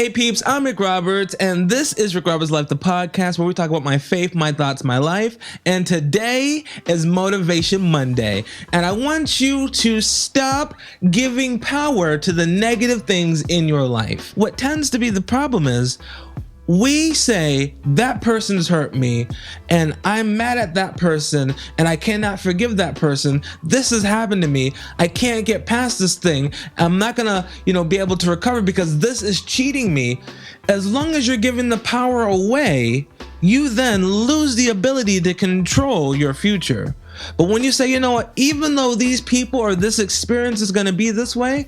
Hey peeps, I'm Rick Roberts, and this is Rick Roberts Life, the podcast where we talk about my faith, my thoughts, my life. And today is Motivation Monday, and I want you to stop giving power to the negative things in your life. What tends to be the problem is we say that person's hurt me and I'm mad at that person and I cannot forgive that person. This has happened to me. I can't get past this thing. I'm not gonna, be able to recover because this is cheating me. As long as you're giving the power away, you then lose the ability to control your future. But when you say, you know what, even though these people or this experience is going to be this way,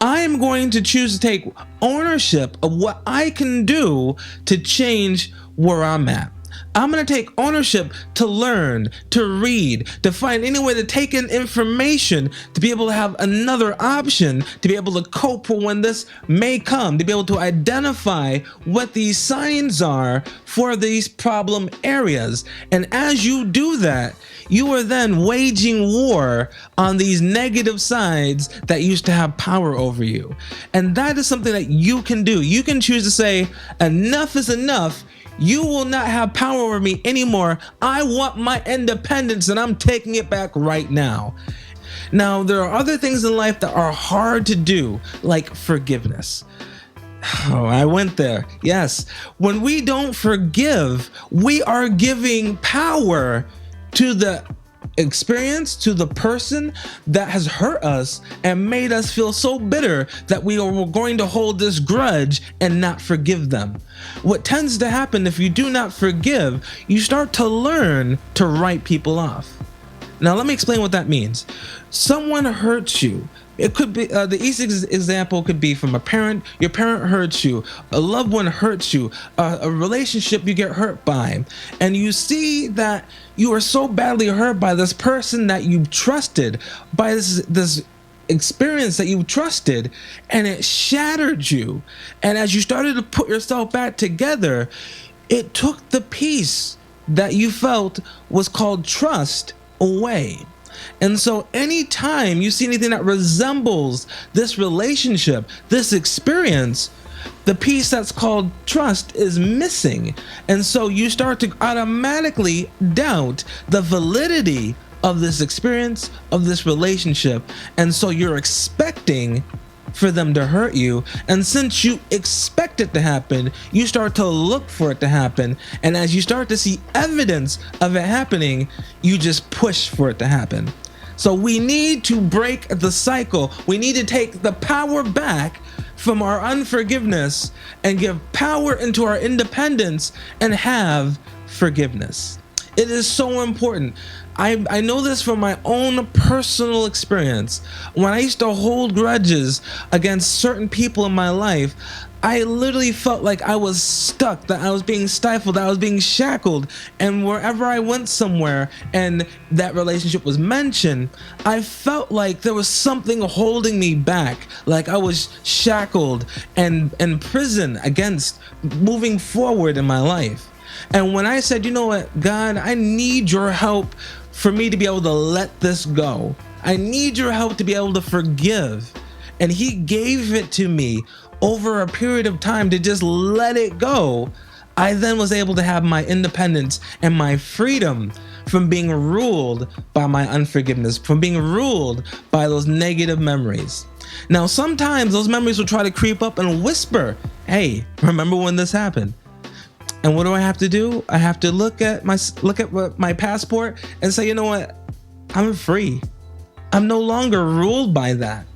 I am going to choose to take ownership of what I can do to change where I'm at. I'm going to take ownership to learn, to read, to find any way to take in information, to be able to have another option, to be able to cope for when this may come, to be able to identify what these signs are for these problem areas. And as you do that, you are then waging war on these negative sides that used to have power over you. And that is something that you can do. You can choose to say, enough is enough. You will not have power over me anymore. I want my independence and I'm taking it back right now. Now, there are other things in life that are hard to do, like forgiveness. Oh, I went there. Yes. When we don't forgive, we are giving power to the experience, to the person that has hurt us and made us feel so bitter that we are going to hold this grudge and not forgive them. What tends to happen if you do not forgive, you start to learn to write people off. Now, let me explain what that means. Someone hurts you. It could be the easiest example could be from a parent. Your parent hurts you, a loved one hurts you, a relationship you get hurt by, and you see that you are so badly hurt by this person that you trusted, by this experience that you trusted, and it shattered you. And as you started to put yourself back together, it took the piece that you felt was called trust away. And so anytime you see anything that resembles this relationship, this experience, the piece that's called trust is missing. And so you start to automatically doubt the validity of this experience, of this relationship. And so you're expecting for them to hurt you. And since you expect it to happen, you start to look for it to happen. And as you start to see evidence of it happening, you just push for it to happen. So we need to break the cycle. We need to take the power back from our unforgiveness and give power into our independence and have forgiveness. It is so important. I know this from my own personal experience. When I used to hold grudges against certain people in my life, I literally felt like I was stuck, that I was being stifled, that I was being shackled. And wherever I went somewhere and that relationship was mentioned, I felt like there was something holding me back, like I was shackled and in prison against moving forward in my life. And when I said, you know what, God, I need your help for me to be able to let this go. I need your help to be able to forgive. And he gave it to me over a period of time to just let it go. I then was able to have my independence and my freedom from being ruled by my unforgiveness, from being ruled by those negative memories. Now, sometimes those memories will try to creep up and whisper, hey, remember when this happened? And what do I have to do? I have to look at my passport and say, you know what? I'm free. I'm no longer ruled by that.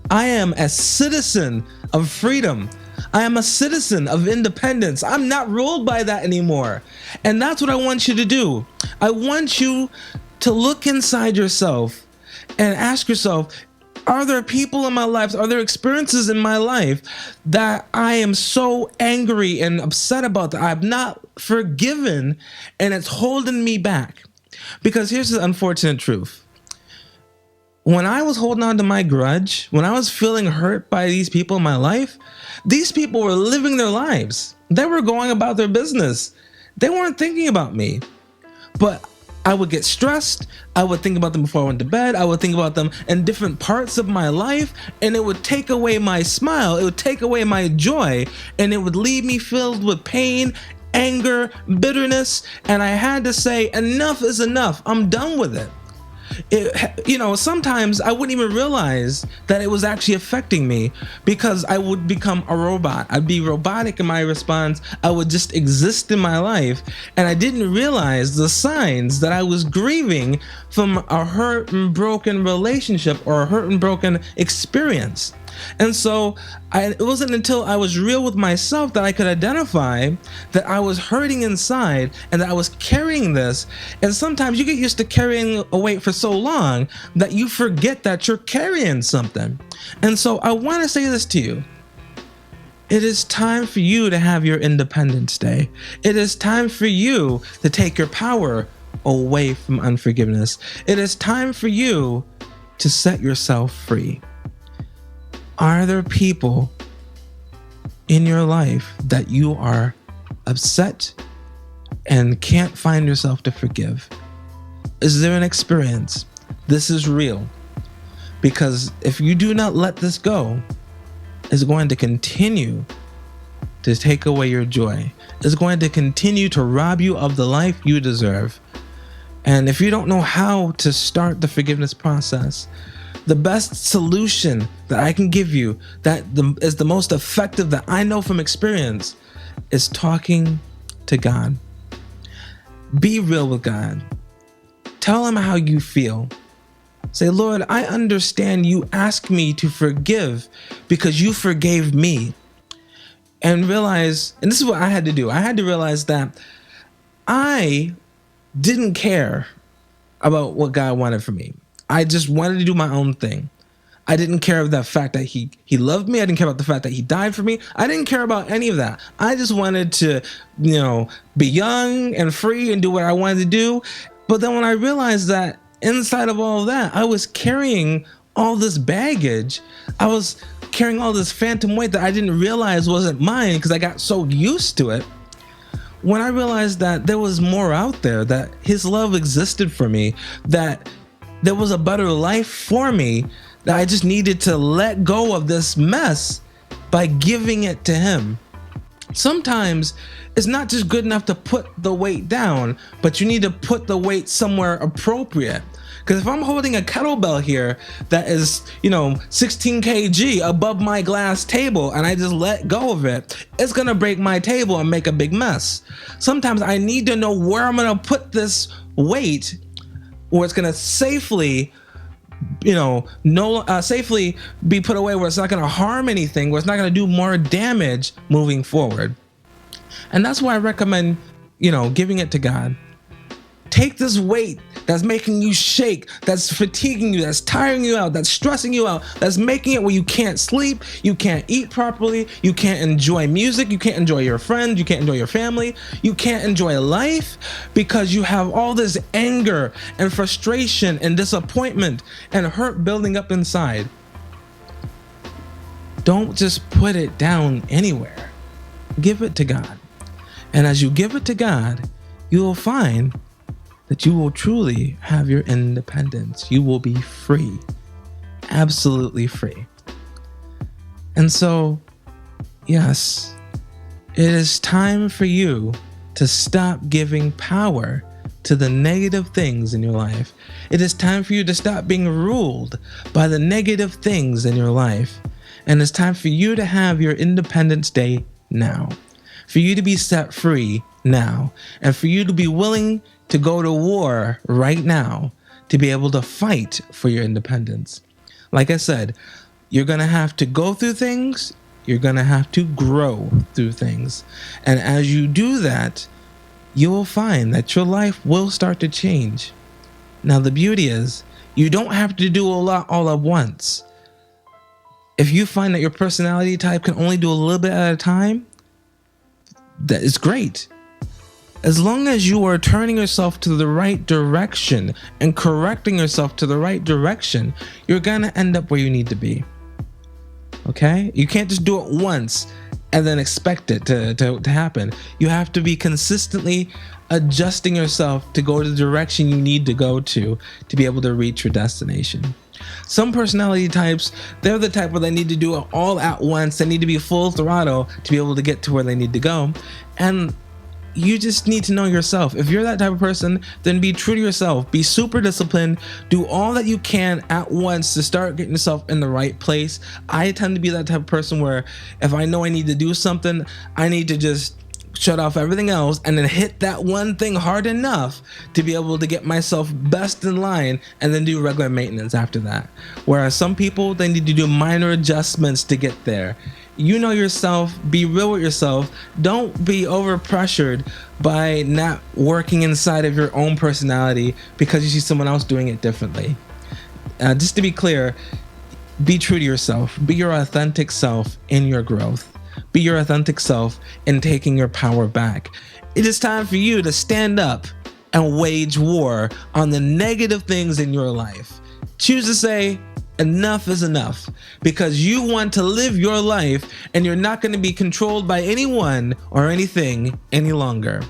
I am a citizen of freedom. I am a citizen of independence. I'm not ruled by that anymore. And that's what I want you to do. I want you to look inside yourself and ask yourself, are there people in my life, are there experiences in my life that I am so angry and upset about that I've not forgiven and it's holding me back? Because here's the unfortunate truth. When I was holding on to my grudge, when I was feeling hurt by these people in my life, these people were living their lives. They were going about their business. They weren't thinking about me. But I would get stressed. I would think about them before I went to bed. I would think about them in different parts of my life, and it would take away my smile. It would take away my joy, and it would leave me filled with pain, anger, bitterness. And I had to say, enough is enough. I'm done with it. Sometimes I wouldn't even realize that it was actually affecting me, because I would become a robot. I'd be robotic in my response. I would just exist in my life, and I didn't realize the signs that I was grieving from a hurt and broken relationship or a hurt and broken experience. And so it wasn't until I was real with myself that I could identify that I was hurting inside and that I was carrying this. And sometimes you get used to carrying a weight for so long that you forget that you're carrying something. And so I want to say this to you. It is time for you to have your Independence Day. It is time for you to take your power away from unforgiveness. It is time for you to set yourself free. Are there people in your life that you are upset and can't find yourself to forgive? Is there an experience? This is real. Because if you do not let this go, it's going to continue to take away your joy. It's going to continue to rob you of the life you deserve. And if you don't know how to start the forgiveness process, the best solution that I can give you that is the most effective that I know from experience is talking to God. Be real with God. Tell him how you feel. Say, Lord, I understand you ask me to forgive because you forgave me. And realize, and this is what I had to do. I had to realize that I didn't care about what God wanted from me. I just wanted to do my own thing. I didn't care about the fact that he loved me. I didn't care about the fact that he died for me. I didn't care about any of that. I just wanted to, be young and free and do what I wanted to do. But then when I realized that inside of all of that, I was carrying all this baggage. I was carrying all this phantom weight that I didn't realize wasn't mine because I got so used to it. When I realized that there was more out there, that his love existed for me, that there was a better life for me, that I just needed to let go of this mess by giving it to him. Sometimes it's not just good enough to put the weight down, but you need to put the weight somewhere appropriate. Because if I'm holding a kettlebell here that is, 16 kg above my glass table and I just let go of it, it's going to break my table and make a big mess. Sometimes I need to know where I'm going to put this weight, where it's going to safely safely be put away, where it's not going to harm anything, where it's not going to do more damage moving forward. And that's why I recommend, giving it to God. Take this weight that's making you shake, that's fatiguing you, that's tiring you out, that's stressing you out, that's making it where you can't sleep, you can't eat properly, you can't enjoy music, you can't enjoy your friends, you can't enjoy your family, you can't enjoy life because you have all this anger and frustration and disappointment and hurt building up inside. Don't just put it down anywhere. Give it to God. And as you give it to God, you will find that you will truly have your independence. You will be free, absolutely free. And so, yes, it is time for you to stop giving power to the negative things in your life. It is time for you to stop being ruled by the negative things in your life. And it's time for you to have your Independence Day now, for you to be set free now, and for you to be willing to go to war right now to be able to fight for your independence. Like I said, you're going to have to go through things. You're going to have to grow through things. And as you do that, you will find that your life will start to change. Now, the beauty is you don't have to do a lot all at once. If you find that your personality type can only do a little bit at a time, that is great. As long as you are turning yourself to the right direction and correcting yourself to the right direction, you're going to end up where you need to be. Okay? You can't just do it once and then expect it to happen. You have to be consistently adjusting yourself to go to the direction you need to go to be able to reach your destination. Some personality types, they're the type where they need to do it all at once. They need to be full throttle to be able to get to where they need to go. And you just need to know yourself. If you're that type of person, then be true to yourself. Be super disciplined. Do all that you can at once to start getting yourself in the right place. I tend to be that type of person where if I know I need to do something, I need to just shut off everything else and then hit that one thing hard enough to be able to get myself best in line and then do regular maintenance after that. Whereas some people, they need to do minor adjustments to get there. You know yourself, be real with yourself. Don't be over pressured by not working inside of your own personality because you see someone else doing it differently. Just to be clear, be true to yourself. Be your authentic self in your growth. Be your authentic self in taking your power back. It is time for you to stand up and wage war on the negative things in your life. Choose to say, enough is enough, because you want to live your life and you're not going to be controlled by anyone or anything any longer.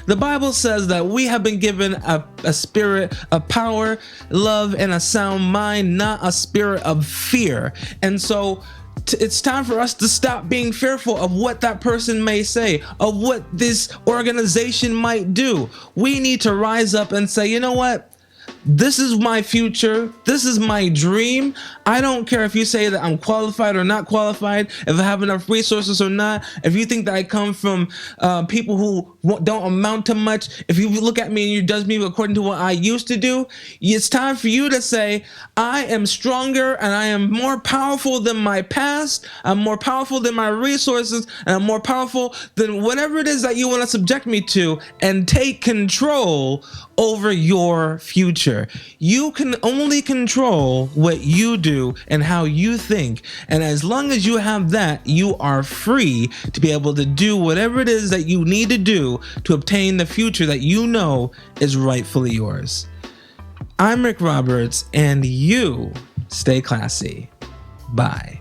The Bible says that we have been given a spirit of power, love, and a sound mind, not a spirit of fear. And so it's time for us to stop being fearful of what that person may say, of what this organization might do. We need to rise up and say, you know what? This is my future. This is my dream. I don't care if you say that I'm qualified or not qualified, if I have enough resources or not, if you think that I come from people who don't amount to much, if you look at me and you judge me according to what I used to do, it's time for you to say, I am stronger and I am more powerful than my past. I'm more powerful than my resources, and I'm more powerful than whatever it is that you want to subject me to, and take control over your future. You can only control what you do and how you think. And as long as you have that, you are free to be able to do whatever it is that you need to do to obtain the future that you know is rightfully yours. I'm Rick Roberts, and you stay classy. Bye.